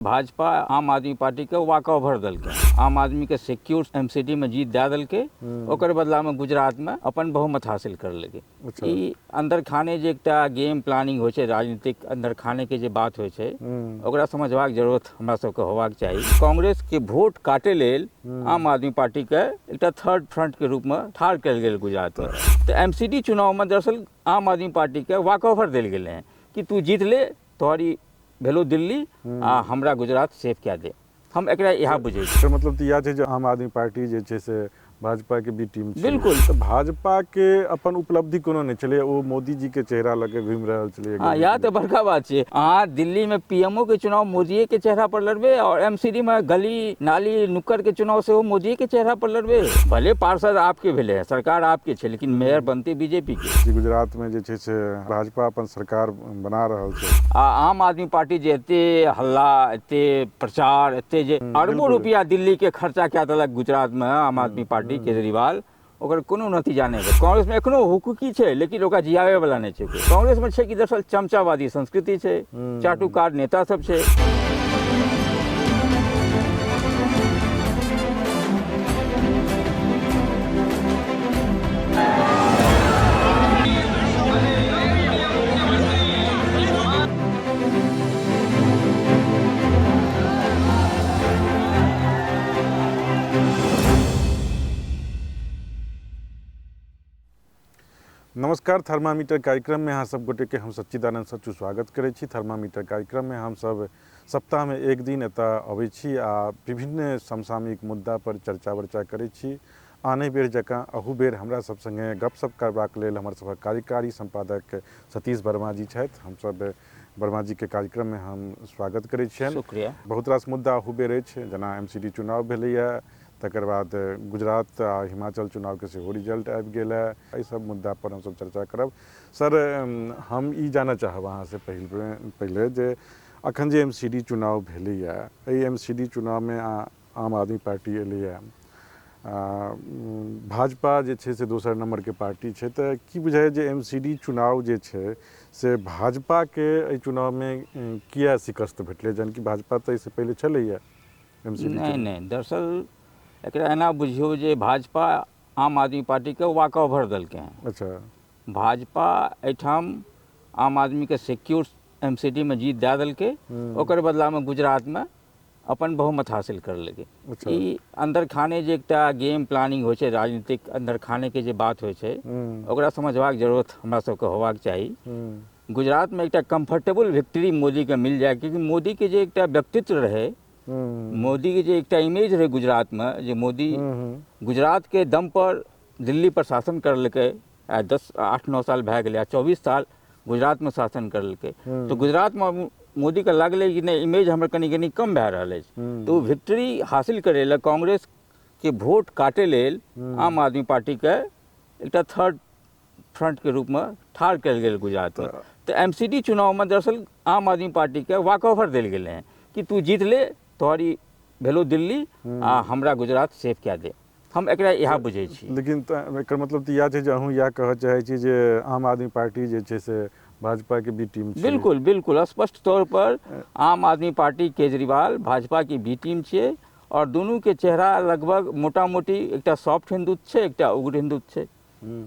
भाजपा आम आदमी पार्टी के वॉकओवर देलकै। आम आदमी के सिक्योर एमसीडी में जीत दे देलकै, ओकर बदला में गुजरात में अपन बहुमत हासिल कर लेकै। ई अंदर खाने जे एकटा गेम प्लानिंग होइ छै, राजनीतिक अंदर खाने के जे बात होइ छै, ओकरा समझबाक जरूरत हमरा सबके होबाक चाही। कांग्रेस के वोट काटे लेल आम आदमी पार्टी के एकटा थर्ड फ्रंट के रूप में ठाढ़ कयल गेल गुजरात में। तो एमसीडी चुनाव में दरअसल आम आदमी पार्टी के वॉकओवर देल गेलै हैं कि तू जीत ले, तोहरी भेलो दिल्ली आ हमरा गुजरात सेफ क्या दे। हम एकरा इहा बुझै छी। मतलब तो इएह छै जे आम आदमी पार्टी जे छै से भाजपा के बी टीम छै। बिल्कुल। तो भाजपा के अपन उपलब्धि कोनो नहीं चले, वो मोदी जी के चेहरा लगे घूम रहल छलै। हाँ, यह तो बड़का बात छै। अहाँ दिल्ली में पीएमओ के चुनाव मोदी के चेहरा पर लड़बे, और एमसीडी में गली नाली नुक्कड़ के चुनाव से वो मोदी के चेहरा पर लड़बे। भले पार्षद आपके भेले है, सरकार आपके छै, लेकिन मेयर बनते बीजेपी के। गुजरात में जे छै से भाजपा अपन सरकार बना रहल छै। आम आदमी पार्टी जे एते हल्ला, एते प्रचार, एते जे अरबों रुपया दिल्ली के खर्चा क्या देलक गुजरात में आम आदमी पार्टी केजरीवाल, ओकर कोनो नतीजा नहीं है। कांग्रेस में एखनो हुकुकी छै, लेकिन ओकरा जियावे वाला नहीं छै। कांग्रेस में छै कि दरअसल चमचावादी संस्कृति छै, चाटुकार नेता सब छै। नमस्कार, थर्मामीटर कार्यक्रम में अहाँ सब गोटे के हम सच्चिदानंद सचू स्वागत करै छी। थर्मामीटर कार्यक्रम में हम सब सप्ताह में एक दिन एतऽ अबै छी आ विभिन्न समसामयिक मुद्दा पर चर्चा वर्चा करै छी। आने बेर जकाँ अहू बेर हमरा सब संगे गपशप करबाक लेल हमर सबक कार्यकारी संपादक सतीश वर्मा जी छथि। हम सब वर्मा जी के कार्यक्रम में हम स्वागत करै छियनि। शुक्रिया। बहुत रास मुद्दा अहू बेर अछि, जेना एमसीडी चुनाव भेलैए, तकर बाद गुजरात आ हिमाचल चुनाव के सेहो रिजल्ट आबि गेल है। एहि सब मुद्दा पर हम सब चर्चा करब। सर, हम ई जानऽ चाहब अहाँ से पहिले जे अखन जे एमसीडी चुनाव भेलैए, एहि एमसीडी चुनाव में आम आदमी पार्टी एलैए, भाजपा जे छै से दोसर नंबर के पार्टी छै, तऽ की बुझाइए जे एमसीडी चुनाव जे छै से भाजपा के एहि चुनाव में किया शिकस्त भेटलै, जहन कि भाजपा तऽ एहिसँ पहिले छलैए एमसीडी? नहीं, दरअसल एकरा एना बुझियो जे भाजपा आम आदमी पार्टी के वॉकओवर देलकै हैं। अच्छा। भाजपा एठाम आम आदमी के सिक्योर एमसीडी में जीत दे देलकै, ओकर बदला में गुजरात में अपन बहुमत हासिल कर लेकै। अच्छा। ई अंदर खाने जे एकटा गेम प्लानिंग होइ छै, राजनीतिक अंदर खाने के जे बात होइ छै, ओकरा समझबाक जरूरत हमरा सबके होबाक चाही। गुजरात में एकटा कंफर्टेबल विक्ट्री मोदी के मिल जाए, क्योंकि मोदी के जे एकटा व्यक्तित्व रहे, मोदी के जे एकटा इमेज रहे गुजरात में, जे मोदी गुजरात के दम पर दिल्ली पर शासन करलकै। 8-9 साल भए गेलै, 24 साल गुजरात में शासन करलकै। तो गुजरात में मोदी के लागलै कि नहीं, इमेज हमर कनी कम भए रहल अछि। तो विक्ट्री हासिल करे लेल कांग्रेस के वोट काटे लेल आम आदमी पार्टी के एकटा थर्ड फ्रंट के रूप में ठाढ़ कयल गेल गुजरात में। तो एमसीडी चुनाव में दरअसल आम आदमी पार्टी के वॉकओवर देल गेलै हैं कि तू जीत ले, तोहरी भेलो दिल्ली आ हमरा गुजरात सेफ क्या दे। हम एकरा इहा बुझै छी। लेकिन एकर मतलब तऽ इएह छै जे अहूँ इएह कहऽ चाहै छी जे आम आदमी पार्टी जे छै से भाजपा के बी टीम छै? बिल्कुल स्पष्ट तौर पर आम आदमी पार्टी केजरीवाल भाजपा की बी टीम छियै, और दोनों के चेहरा लगभग मोटा मोटी एकटा सॉफ्ट हिंदुत्व छै, एकटा उग्र हिंदुत्व छै।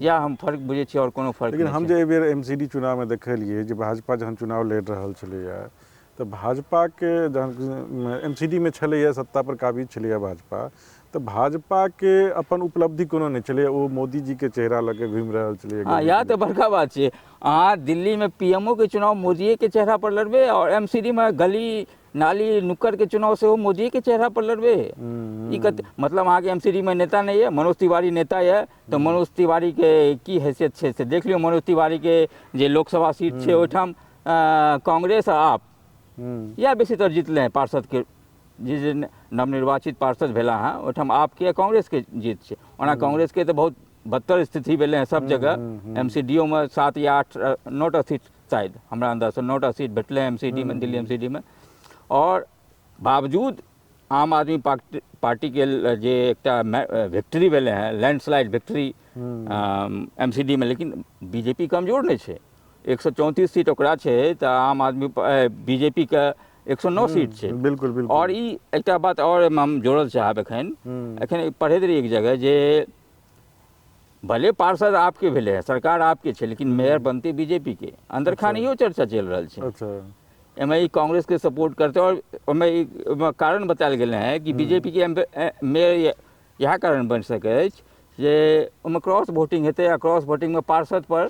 या हम फर्क बुझै छी और कोनो फर्क नहीं। लेकिन हम जे एहि बेर एमसीडी चुनाव में देखलियै जे भाजपा जहन चुनाव लड़ि रहल छलैए, तऽ भाजपा के जहन एमसीडी में छलैए, सत्ता पर काबिज छलैए भाजपा, तो भाजपा के अपन उपलब्धि कोनो नहीं चले, वो मोदी जी के चेहरा लगे घूम रहल छलै। हाँ, यह तो बड़का बात छै। अहाँ दिल्ली में पीएमओ के चुनाव मोदी के चेहरा पर लड़बे, और एमसीडी में गली नाली नुक्कड़ के चुनाव से वो मोदी के चेहरा पर लड़बे। मतलब अहाँ के एमसीडी में नेता नहीं है, मनोज तिवारी नेता है, तो मनोज तिवारी के की हैसियत छै से देख लियो। मनोज तिवारी के जे लोकसभा सीट छै, ओहिठाम कांग्रेस आ आप या बेसीतर जीतले हैं पार्षद के, जे नवनिर्वाचित पार्षद भेला हैं, ओहिठाम आपके कांग्रेस के जीत छै। ओना कांग्रेस के तो बहुत बदतर स्थिति भेले हैं सब जगह। एमसीडीओ में 7 या 8 9टा सीट, शायद हमरा अंदाज से 9टा सीट भेटले हैं एमसीडी में, दिल्ली एमसीडी में। और बावजूद आम आदमी पार्टी के जे एकटा विक्ट्री भेले हैं, लैंडस्लाइड विक्ट्री एमसीडी में, लेकिन बीजेपी कमजोर नहीं छै। 134 सीट ओकरा छै, तऽ आम आदमी बीजेपी के 109 सीट छै। बिल्कुल बिल्कुल। और ई एकटा बात और हम जोड़ल चाहब एखन पढ़ैत रही एक जगह जे भले पार्षद आपके भेले है, सरकार आपके छै, लेकिन मेयर बनते बीजेपी के। अंदर खान इहो चर्चा चल रहा है। अच्छा। एहिमे ई कांग्रेस के सपोर्ट करते और ओहिमे कारण बतायल गेल है कि बीजेपी के मेयर इएह कारण बनि सकै अछि जे ओहिमे क्रॉस वोटिंग हेतै आ क्रॉस वोटिंग में पार्षद पर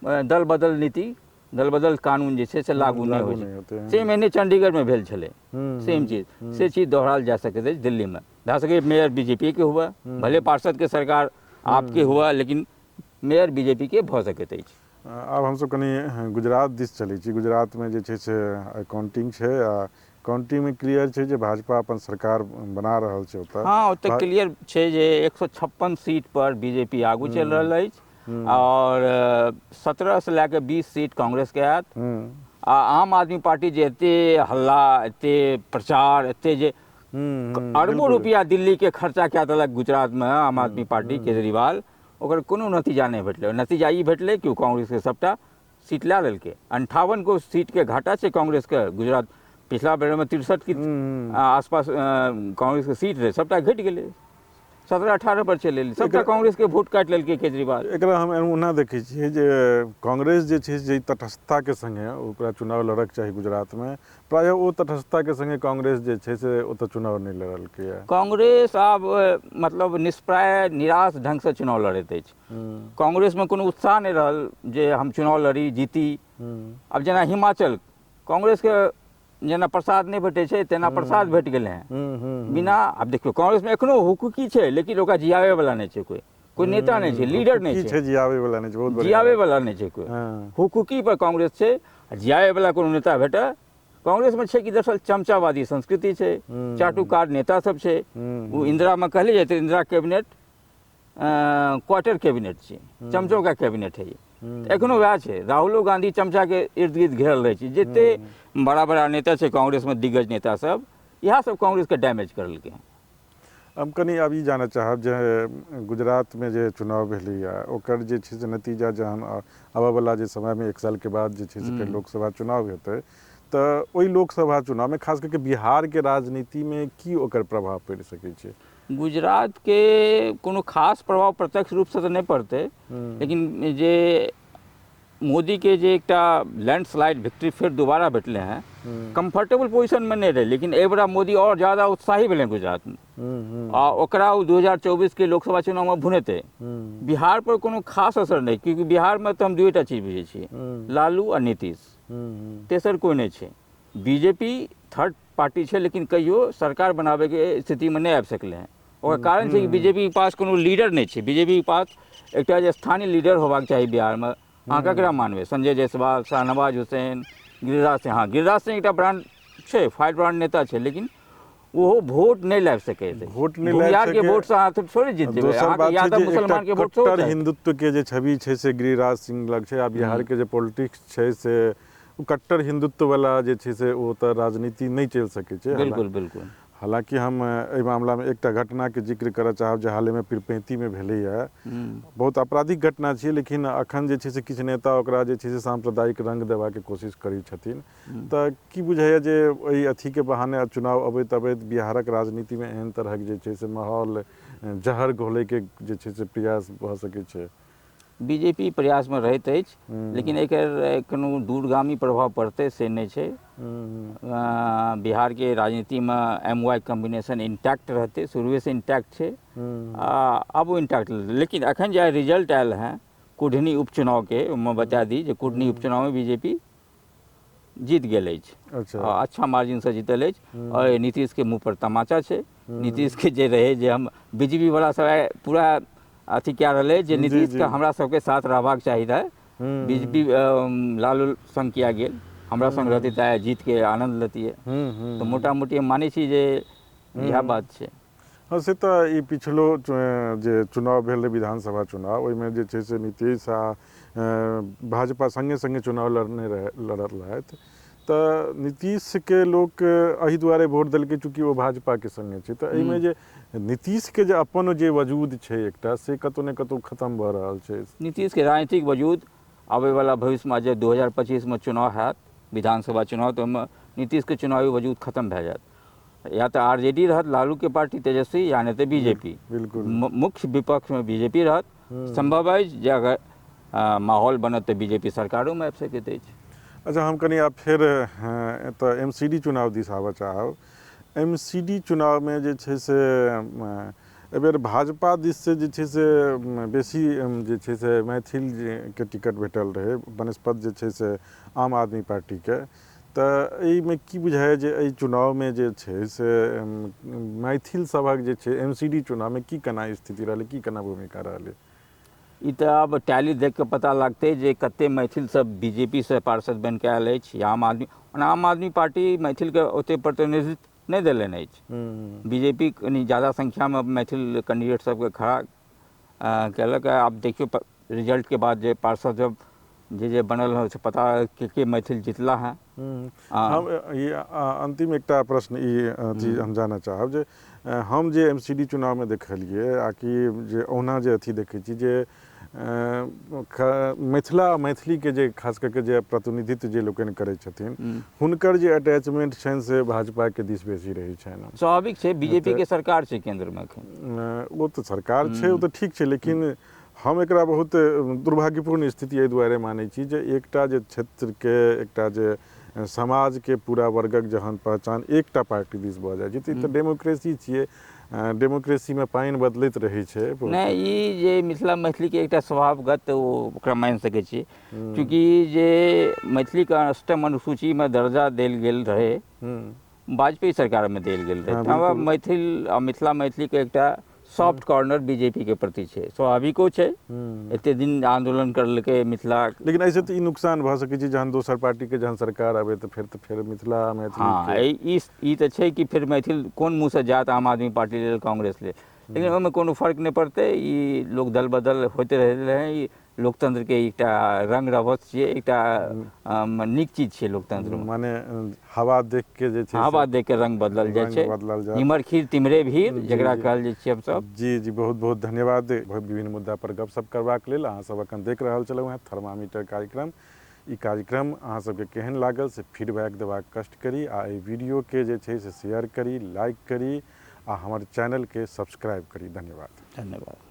दल बदल नीति, दल बदल कानून जे छै से लागू नहीं होइ छै। सेम एहने चंडीगढ़ में भेल छलै, सेम चीज से चीज दोहराल जा सकैत अछि दिल्ली में। भए सकै मेयर बीजेपी के हुआ, भले पार्षद के सरकार आपके हुआ, लेकिन मेयर बीजेपी के भऽ सकैत अछि। आब हमसब कनी गुजरात दिस चलै छी। गुजरात में जे छै से काउंटिंग छै आ काउंटिंग में क्लियर छै जे भाजपा अपन सरकार बना रहल छै ओतऽ। हाँ, ओतऽ क्लियर छै जे 156 सीट पर बीजेपी आगू चलि रहल अछि और 17 से लए के 20 सीट कांग्रेस के आयत। आ आम आदमी पार्टी जे एते हल्ला, एते प्रचार, एते जे अरबों रुपया दिल्ली के खर्चा कए देलक गुजरात में आम आदमी पार्टी केजरीवाल, ओकर कोनो नतीजा नहीं भेटलै। नतीजा ई भेटलै कि कांग्रेस के सबटा सीट लए लेलकै। 58 गो सीट के घाटा छै कांग्रेस के गुजरात। पिछला बेर में 63 के आसपास कांग्रेस के सीट रहे, सबटा घटि गेलै, 17-18 पर चलि एलै। सबटा कांग्रेस के वोट काटि लेलकै केजरीवाल। एकरा हम ओना देखै छियै जे कांग्रेस जे छै जे तटस्थता के संगे ओकरा चुनाव लड़क चाही गुजरात में, प्रायः ओ तटस्थता के संगे कांग्रेस जे छै से ओतऽ चुनाव नहीं लड़लकै। कांग्रेस आब मतलब निष्प्राय निराश ढंग से चुनाव लड़ैत अछि। कांग्रेस में कोनो उत्साह नहीं रहल जे हम चुनाव लड़ी जीती। अब जेना हिमाचल कांग्रेस के जेना प्रसाद नहीं भेटै छै तेना प्रसाद भेट गेलै हैं बिना। अब देखियो कांग्रेस में एखनो हुकुकी छै, लेकिन ओकरा जियावे वाला नहीं छै, कोई नेता नहीं छै, लीडर नहीं छै, जियावे वाला नहीं छै, बहुत बढ़िया जियावे वाला नहीं छै कोई। हुकुकी पर कांग्रेस छै, जियावे वाला कोनो नेता भेटे। कांग्रेस में छै कि दरअसल चमचावादी संस्कृति छै, चाटुकार नेता सब छै। वो इंदिरा में कहले जाते इंदिरा कैबिनेट क्वार्टर कैबिनेट छै, चमचों का कैबिनेट है ये। एखनो वएह छै, राहुलो गांधी चमचा के इर्द गिर्द घेरल रहे छै। जते बड़ा बड़ा नेता छै कांग्रेस में, दिग्गज नेता सब, इएह सब कांग्रेस के डैमेज करलकै हैं। हम कनी अब ई जानऽ चाहब जे गुजरात में जे चुनाव भेलैया ओकर जे छै से नतीजा जहन आबऽ वाला जे समय में 1 साल के बाद जे छै से फेर लोकसभा चुनाव हेतै, तऽ ओहि लोकसभा चुनाव में खास करके बिहार के राजनीति में की ओकर प्रभाव पड़ि सकै छै? गुजरात के कोनो खास प्रभाव प्रत्यक्ष रूप से तो नहीं पड़ते, लेकिन जे मोदी के जे एकटा लैंडस्लाइड विक्ट्री फिर दोबारा भेटले हैं, कंफर्टेबल पोजीशन में नहीं रहे। लेकिन ए बड़ा मोदी और ज़्यादा उत्साही भेले गुजरात में आ ओकरा 2024 के लोकसभा चुनाव में भुनेते। बिहार पर कोनो खास असर नहीं, क्योंकि बिहार में तो हम दुइटा चीज बुझे छियै, लालू आ नीतीश, तेसर कोई नहीं छै। बीजेपी थर्ड पार्टी छै, लेकिन कहियो सरकार बनाबे के स्थिति में नहीं आबि सकले हैं। ओकर कारण छै कि बीजेपी के पास कोनो लीडर नहीं छै। बीजेपी के पास एकटा जे स्थानीय लीडर होबाक चाही बिहार में, अहाँ ककरा मानबै? संजय जायसवाल, शाहनवाज हुसैन, गिरिराज सिंह। हाँ, गिरिराज सिंह एकटा ब्रांड छै, फाइट ब्रांड नेता छै, लेकिन वो वोट नहीं लाबि सकै छै। वोट नहीं बिहार के वोट से अहाँ थोड़े जीत जेबै। अहाँ यादव मुसलमान के वोट कट्टर हिंदुत्व के जे छवि छै से गिरिराज सिंह लग छै, आ बिहार के जे पॉलिटिक्स छै से कट्टर हिंदुत्व वाला जे छै से ओ तऽ राजनीति नहीं चलि सकै छै। बिल्कुल बिल्कुल। हालांकि हम एहि मामला में एकटा घटना के जिक्र करऽ चाहब जे हाल में पीरपैंती में भेलैया। बहुत आपराधिक घटना छियै, लेकिन अखन जे छै से किछु नेता ओकरा जे छै से सांप्रदायिक रंग देबा के कोशिश करै छथिन। तऽ की बुझाइया जे ओहि अथी के बहाने चुनाव अबैत अबैत बिहारक राजनीति में एहन तरहक जे छै से माहौल जहर घोलै के जे छै से प्रयास भऽ सकै छै? बीजेपी प्रयास में रहैत अछि, लेकिन एकर कोनो दूरगामी प्रभाव पड़तै से नहीं छै। बिहार के राजनीति में MY कॉम्बिनेशन इंटैक्ट रहते, शुरुए से इंटैक्ट छै। अब वो इंटैक्ट, लेकिन अखन जे रिजल्ट आयल हैं कुढ़नी उपचुनाव के, मैं बता दी जे कुढ़नी उपचुनाव में बीजेपी जीत गेल अछि। अच्छा मार्जिन से जीतल अछि। और नीतीश के मुँह पर तमाचा छै। नीतीश के जे रहे जे हम बीजेपी वाला सब पूरा अथी कए रहलै जे नीतीश के हमरा सबके साथ रहबाक चाही रहे। बीजेपी लालू संग किया गेल, हमरा संग रहती तऽ जीत के आनंद लेतियै। तो मोटा मोटी हम मानै छी जे इएह बात छै। हाँ, से तऽ ई पिछलो जे चुनाव भेल रहै विधानसभा चुनाव, ओहिमे जे छै से नीतीश आ भाजपा संगे संगे चुनाव लड़ल रहथि। तऽ नीतीश के लोग एहि दुआरे वोट देलकै चूँकि वो भाजपा के संगे छै। तऽ एहिमे जे नीतीश के जे अपन जे वजूद छै एकटा, से कतौ ने कतौ खत्म भऽ रहल छै। नीतीश के राजनीतिक वजूद आबे वाला भविष्य में जे 2025 में चुनाव हैत विधानसभा चुनाव, तो नीतीश के चुनावी वजूद खत्म भए जायत। या तो आरजेडी रहत लालू के पार्टी तेजस्वी, या नहीं तो बीजेपी। बिल्कुल मुख्य विपक्ष में बीजेपी रहत। संभव है जे अगर माहौल बनत तो बीजेपी सरकारों में आबि सकैत अछि। अच्छा, हम कनी आब फिर तो एमसीडी चुनाव दिस आबऽ चाहब। एमसीडी चुनाव में जे छै से एबेर भाजपा दिस से जे छै से बेसी जे छै से मैथिल के टिकट भेटल रहे बनस्पत जे छै से आम आदमी पार्टी के। तऽ एहिमे की बुझाइए जे एहि चुनाव में जे छै से मैथिल सभक जे छै एमसीडी चुनाव में की केना स्थिति रहलै, की केना भूमिका रहलै? ई तऽ आब टैली देख के पता लगतै जे कते मैथिल सब बीजेपी से पार्षद बन के आयल अछि या आम आदमी पार्टी मैथिल के ओते प्रतिनिधित्व नहीं देलनि अछि। बीजेपी कनी ज़्यादा संख्या में मैथिल कैंडिडेट सबके खड़ा कयलक। आब देखियो रिजल्ट के बाद जे पार्षद जब जे बनल है से पता के मैथिल जितला है। हम ये अंतिम एकटा प्रश्न चीज हम जानना चाहब जे हम जे एमसीडी चुनाव में देखलिए आ कि जे ओना जे अथी देखै छी जे मिथिला मैथिली के जे खास करके जे प्रतिनिधित्व जे लोकनि करै छथिन हुनकर जे अटैचमेंट छनि से भाजपा के दिस बेसी रहै छनि। स्वाभाविक छै, बीजेपी के सरकार छै केंद्र में एखन। वो तो सरकार छै, वो तो ठीक छै, लेकिन हम एकरा बहुत दुर्भाग्यपूर्ण स्थिति एहि दुआरे मानै छी जे एकटा जे क्षेत्र के एकटा जे समाज के पूरा वर्गक जहन पहचान एकटा पार्टी दिस भऽ जाइ छै तऽ ई तऽ डेमोक्रेसी छियै। डेमोक्रेसी में पानि बदलैत रहै छै। नहीं, ई जे मिथिला मैथिली के एकटा स्वभावगत ओकरा मानि सकै छी, क्योंकि जे मैथिली के अष्टम अनुसूची में दर्जा देल गेल रहे वाजपेयी सरकार में देल गेल रहे। हाँ, मैथिल आ मिथिला मैथिली के एकटा सॉफ्ट कॉर्नर बीजेपी के प्रति छै, स्वाभाविको छै। एते दिन आंदोलन करलकै मिथिला, लेकिन ऐसे तो ई नुकसान भऽ सकै छै जहन दोसर पार्टी के जहन सरकार आबे तो फिर मिथिला मैथिली। हाँ, ई तऽ छै कि फिर मैथिल कोन मुँह से जात आम आदमी पार्टी लेल कांग्रेस ले, लेकिन ओहिमे कोनो फर्क नहीं पड़ते। ई लोग दल बदल होते रहले हैं। ई लोकतंत्र के एकटा रंग रवस छियै, एकटा नीक चीज छियै लोकतंत्र में। माने हवा देख के जे छै, हवा देख के रंग बदलल जाइ छै। इमहर खीर तिम्हरे भीड़ जकरा कहल जाइ छै हम सब। जी जी, बहुत बहुत धन्यवाद विभिन्न मुद्दा पर गपशप करबाक लेल। अहाँ सब अखन देख रहल छलहुँ हैं थर्मामीटर कार्यक्रम। ई कार्यक्रम अहाँ सबके केहन लागल से फीडबैक देबाक कष्ट करी आ एहि वीडियो के जे छै से शेयर करी, लाइक करी आ हमर चैनल के सब्सक्राइब करी। धन्यवाद।